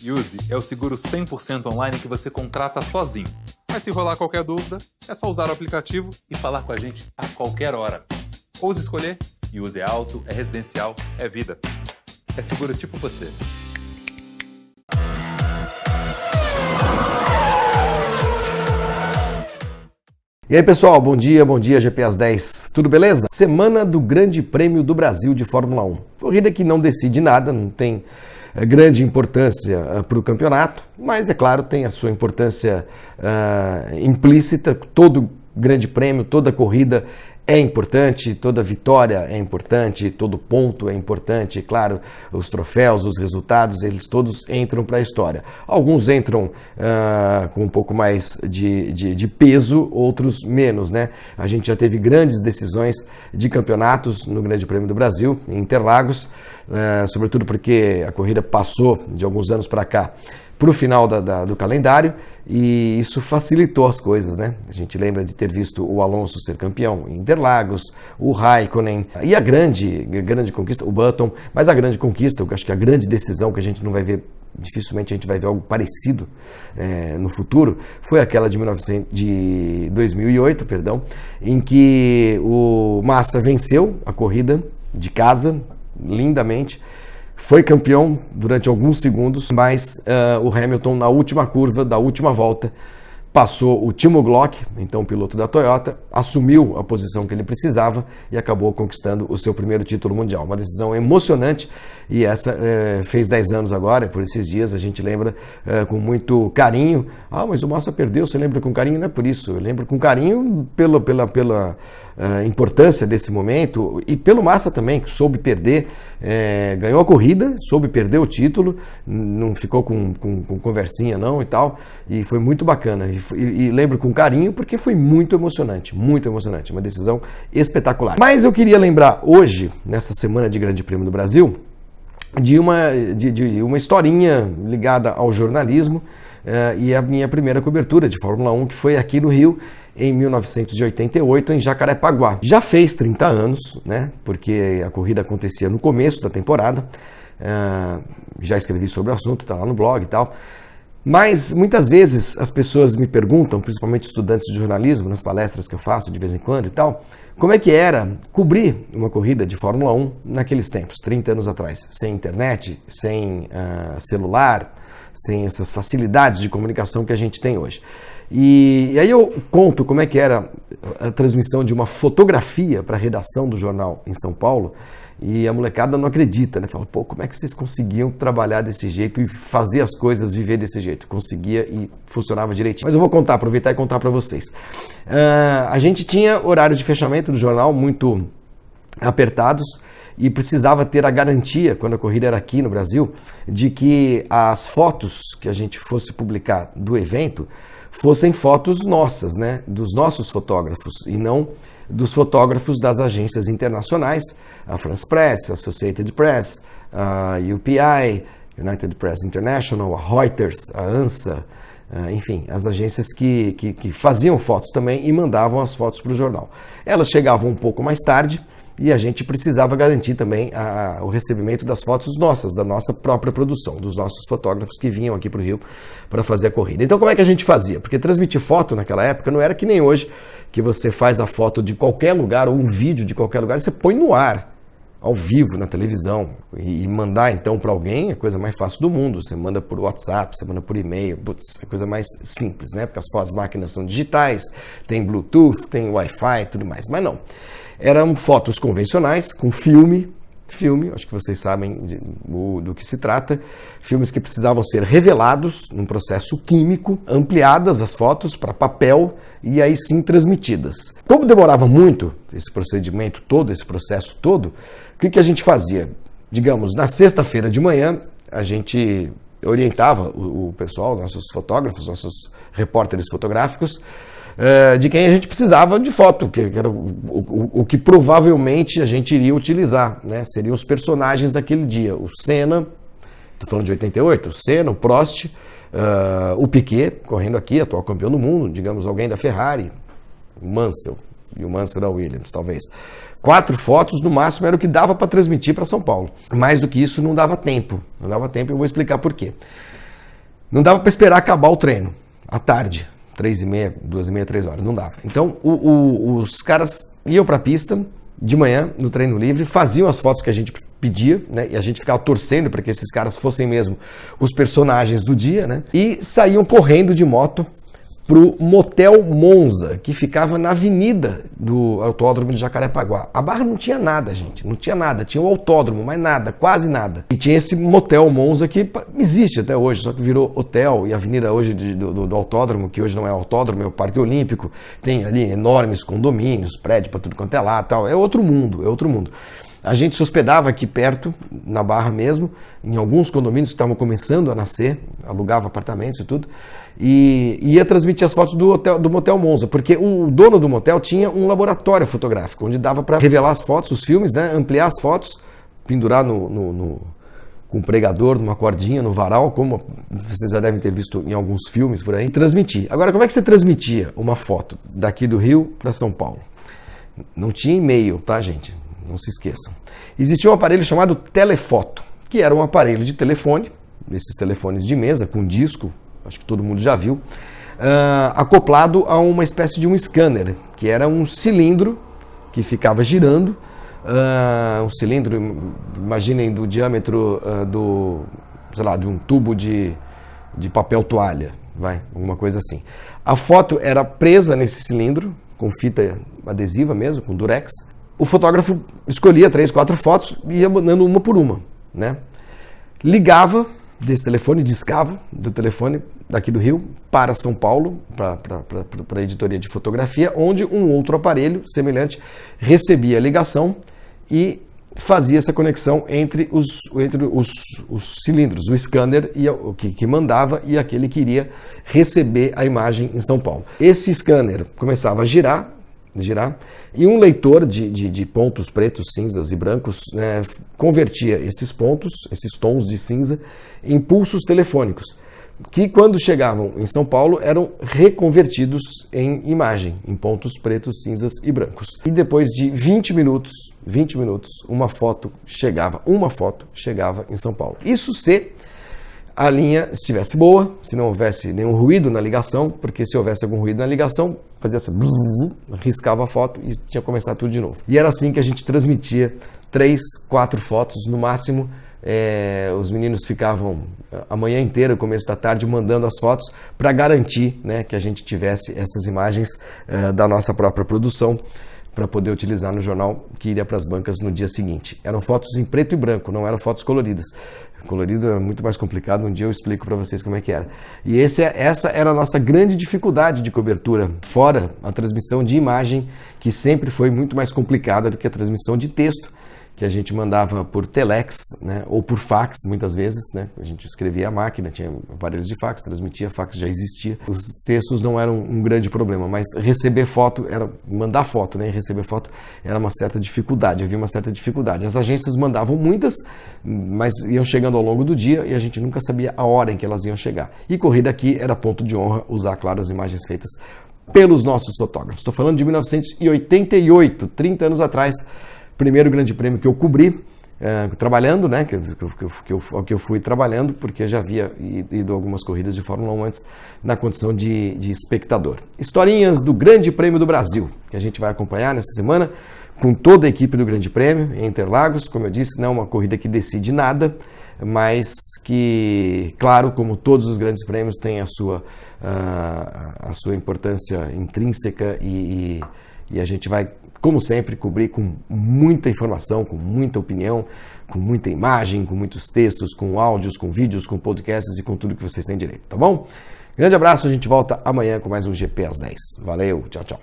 Use é o seguro 100% online que você contrata sozinho. Mas se rolar qualquer dúvida, é só usar o aplicativo e falar com a gente a qualquer hora. Ouse escolher. Use é alto, é residencial, é vida. É seguro tipo você. E aí pessoal, bom dia GP às 10, tudo beleza? Semana do Grande Prêmio do Brasil de Fórmula 1. Corrida que não decide nada, não tem grande importância para o campeonato, mas é claro, tem a sua importância implícita. Todo grande prêmio, toda corrida é importante, toda vitória é importante, todo ponto é importante, claro, os troféus, os resultados, eles todos entram para a história. Alguns entram com um pouco mais de peso, outros menos, né? A gente já teve grandes decisões de campeonatos no Grande Prêmio do Brasil, em Interlagos, sobretudo porque a corrida passou de alguns anos para cá para o final do calendário, e isso facilitou as coisas, né? A gente lembra de ter visto o Alonso ser campeão em Interlagos, o Raikkonen, e a grande conquista, o Button, mas a grande conquista, eu acho que a grande decisão que a gente não vai ver, dificilmente a gente vai ver algo parecido no futuro, foi aquela de 2008, em que o Massa venceu a corrida de casa, lindamente, foi campeão durante alguns segundos, mas o Hamilton, na última curva da última volta, passou o Timo Glock, então piloto da Toyota, assumiu a posição que ele precisava e acabou conquistando o seu primeiro título mundial. Uma decisão emocionante, e essa fez 10 anos agora, por esses dias a gente lembra com muito carinho. Ah, mas o Massa perdeu, você lembra com carinho? Não é por isso, eu lembro com carinho pela importância desse momento, e pelo Massa também, que soube perder, ganhou a corrida, soube perder o título, não ficou com conversinha não e tal, e foi muito bacana. E lembro com carinho porque foi muito emocionante, uma decisão espetacular. Mas eu queria lembrar hoje, nessa semana de Grande Prêmio do Brasil, de uma historinha ligada ao jornalismo, e a minha primeira cobertura de Fórmula 1, que foi aqui no Rio, em 1988, em Jacarepaguá. Já fez 30 anos, né? Porque a corrida acontecia no começo da temporada, já escrevi sobre o assunto, está lá no blog e tal. Mas muitas vezes as pessoas me perguntam, principalmente estudantes de jornalismo, nas palestras que eu faço de vez em quando e tal, como é que era cobrir uma corrida de Fórmula 1 naqueles tempos, 30 anos atrás, sem internet, sem celular, sem essas facilidades de comunicação que a gente tem hoje. E aí eu conto como é que era a transmissão de uma fotografia para a redação do jornal em São Paulo, e a molecada não acredita, né? Fala, pô, como é que vocês conseguiam trabalhar desse jeito e fazer as coisas viver desse jeito? Conseguia e funcionava direitinho. Mas eu vou aproveitar e contar para vocês. A gente tinha horários de fechamento do jornal muito apertados, e precisava ter a garantia, quando a corrida era aqui no Brasil, de que as fotos que a gente fosse publicar do evento fossem fotos nossas, né? Dos nossos fotógrafos, e não dos fotógrafos das agências internacionais, a France Press, a Associated Press, a UPI, United Press International, a Reuters, a ANSA, enfim, as agências que faziam fotos também e mandavam as fotos para o jornal. Elas chegavam um pouco mais tarde, e a gente precisava garantir também o recebimento das fotos nossas, da nossa própria produção, dos nossos fotógrafos que vinham aqui para o Rio para fazer a corrida. Então como é que a gente fazia? Porque transmitir foto naquela época não era que nem hoje, que você faz a foto de qualquer lugar ou um vídeo de qualquer lugar e você põe no ar, ao vivo, na televisão, e mandar então para alguém é a coisa mais fácil do mundo. Você manda por WhatsApp, você manda por e-mail, é a coisa mais simples, né? Porque as máquinas são digitais, tem Bluetooth, tem Wi-Fi e tudo mais, mas não. Eram fotos convencionais, com filme, acho que vocês sabem do que se trata, filmes que precisavam ser revelados num processo químico, ampliadas as fotos para papel e aí sim transmitidas. Como demorava muito esse procedimento todo, esse processo todo, o que a gente fazia? Digamos, na sexta-feira de manhã, a gente orientava o pessoal, nossos fotógrafos, nossos repórteres fotográficos, de quem a gente precisava de foto, que era o que provavelmente a gente iria utilizar, né? Seriam os personagens daquele dia. O Senna, estou falando de 88, o Senna, o Prost, o Piquet, correndo aqui, atual campeão do mundo, digamos, alguém da Ferrari, o Mansell, e o Mansell da Williams, talvez. 4 fotos, no máximo, era o que dava para transmitir para São Paulo. Mais do que isso, não dava tempo. Eu vou explicar por quê. Não dava para esperar acabar o treino, à tarde, 3h30, 2h30, 3 horas, não dava. Então os caras iam para a pista de manhã, no treino livre, faziam as fotos que a gente pedia, né? E a gente ficava torcendo para que esses caras fossem mesmo os personagens do dia, né? E saíam correndo de moto pro Motel Monza, que ficava na avenida do Autódromo de Jacarepaguá. A Barra não tinha nada, gente, não tinha nada. Tinha o autódromo, mas nada, quase nada. E tinha esse Motel Monza que existe até hoje, só que virou hotel. E a avenida hoje do autódromo, que hoje não é autódromo, é o Parque Olímpico, tem ali enormes condomínios, prédio para tudo quanto é lá, tal. É outro mundo, é outro mundo. A gente se hospedava aqui perto, na Barra mesmo, em alguns condomínios que estavam começando a nascer, alugava apartamentos e tudo, e ia transmitir as fotos do Motel Monza, porque o dono do motel tinha um laboratório fotográfico, onde dava para revelar as fotos, os filmes, né, ampliar as fotos, pendurar com um pregador, numa cordinha, no varal, como vocês já devem ter visto em alguns filmes por aí, e transmitir. Agora, como é que você transmitia uma foto daqui do Rio para São Paulo? Não tinha e-mail, tá, gente? Não se esqueçam. Existia um aparelho chamado telefoto, que era um aparelho de telefone, esses telefones de mesa, com disco, acho que todo mundo já viu, acoplado a uma espécie de um scanner, que era um cilindro que ficava girando, um cilindro, imaginem, do diâmetro de um tubo de papel toalha, alguma coisa assim. A foto era presa nesse cilindro, com fita adesiva mesmo, com durex. O fotógrafo escolhia 3, 4 fotos e ia mandando uma por uma, né? Ligava desse telefone, discava do telefone daqui do Rio para São Paulo, para a editoria de fotografia, onde um outro aparelho semelhante recebia a ligação e fazia essa conexão entre os cilindros, o scanner que mandava e aquele que iria receber a imagem em São Paulo. Esse scanner começava a girar, e um leitor de pontos pretos, cinzas e brancos, né, convertia esses pontos, esses tons de cinza, em pulsos telefônicos, que quando chegavam em São Paulo eram reconvertidos em imagem, em pontos pretos, cinzas e brancos. E depois de 20 minutos, uma foto chegava em São Paulo. Isso se a linha estivesse boa, se não houvesse nenhum ruído na ligação, porque se houvesse algum ruído na ligação, fazia assim, riscava a foto e tinha que começar tudo de novo. E era assim que a gente transmitia 3, 4 fotos no máximo. Os meninos ficavam a manhã inteira, começo da tarde, mandando as fotos para garantir, né, que a gente tivesse essas imagens da nossa própria produção para poder utilizar no jornal que iria para as bancas no dia seguinte. Eram fotos em preto e branco, não eram fotos coloridas. Colorido é muito mais complicado, um dia eu explico para vocês como é que era. E essa era a nossa grande dificuldade de cobertura, fora a transmissão de imagem, que sempre foi muito mais complicada do que a transmissão de texto, que a gente mandava por telex, né, ou por fax, muitas vezes, né, a gente escrevia à máquina, tinha aparelhos de fax, transmitia, fax já existia. Os textos não eram um grande problema, mas receber foto, mandar foto, né, e receber foto era uma certa dificuldade, havia uma certa dificuldade. As agências mandavam muitas, mas iam chegando ao longo do dia e a gente nunca sabia a hora em que elas iam chegar. E corrida aqui era ponto de honra usar, claro, as imagens feitas pelos nossos fotógrafos. Estou falando de 1988, 30 anos atrás, primeiro grande prêmio que eu cobri, trabalhando, né, que eu fui trabalhando, porque eu já havia ido a algumas corridas de Fórmula 1 antes, na condição de espectador. Historinhas do Grande Prêmio do Brasil, que a gente vai acompanhar nessa semana, com toda a equipe do Grande Prêmio, em Interlagos. Como eu disse, não é uma corrida que decide nada, mas que, claro, como todos os grandes prêmios, tem a sua importância intrínseca e a gente vai, como sempre, cobrir com muita informação, com muita opinião, com muita imagem, com muitos textos, com áudios, com vídeos, com podcasts e com tudo que vocês têm direito, tá bom? Grande abraço, a gente volta amanhã com mais um GP às 10. Valeu, tchau, tchau.